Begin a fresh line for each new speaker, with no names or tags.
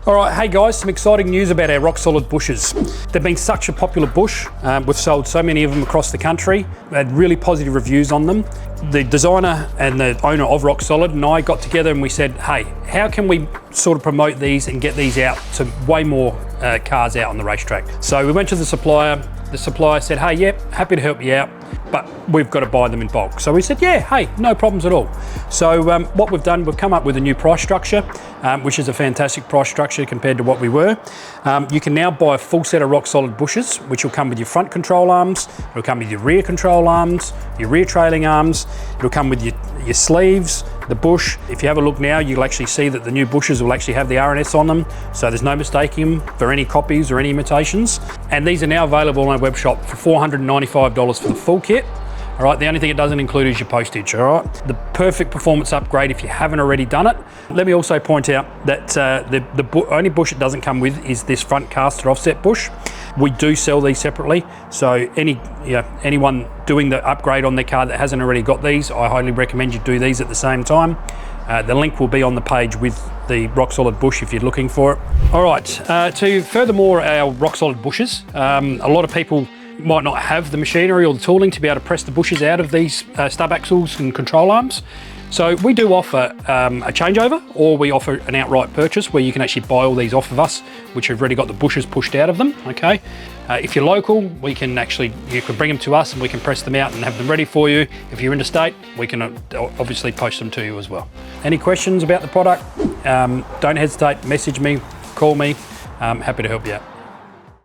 All right, hey guys, some exciting news about our Rocksolid Bushes. They've been such a popular bush. We've sold so many of them across the country. We had really positive reviews on them. The designer and the owner of Rocksolid and I got together and we said, hey, how can we sort of promote these and get these out to way more cars out on the racetrack? So we went to the supplier. The supplier said, hey, yep, happy to help you out, but we've got to buy them in bulk. So we said, yeah, hey, no problems at all. So what we've done, we've come up with a new price structure, which is a fantastic price structure compared to what we were. You can now buy a full set of Rocksolid Bushes, which will come with your front control arms, it'll come with your rear control arms, your rear trailing arms, it'll come with your sleeves, the bush. If you have a look now, you'll actually see that the new bushes will actually have the RNS on them, so there's no mistaking them for any copies or any imitations. And these are now available on our web shop for $495 for the full kit. All right, the only thing it doesn't include is your postage, all right? The perfect performance upgrade if you haven't already done it. Let me also point out that the only bush it doesn't come with is this front caster offset bush. We do sell these separately, so anyone doing the upgrade on their car that hasn't already got these, I highly recommend you do these at the same time. The link will be on the page with the Rocksolid bush if you're looking for it. All right, to furthermore our Rocksolid bushes, a lot of people might not have the machinery or the tooling to be able to press the bushes out of these stub axles and control arms. So we do offer a changeover, or we offer an outright purchase where you can actually buy all these off of us, which have already got the bushes pushed out of them, okay? If you're local, you can bring them to us and we can press them out and have them ready for you. If you're interstate, we can obviously post them to you as well. Any questions about the product, don't hesitate, message me, call me, I'm happy to help you out.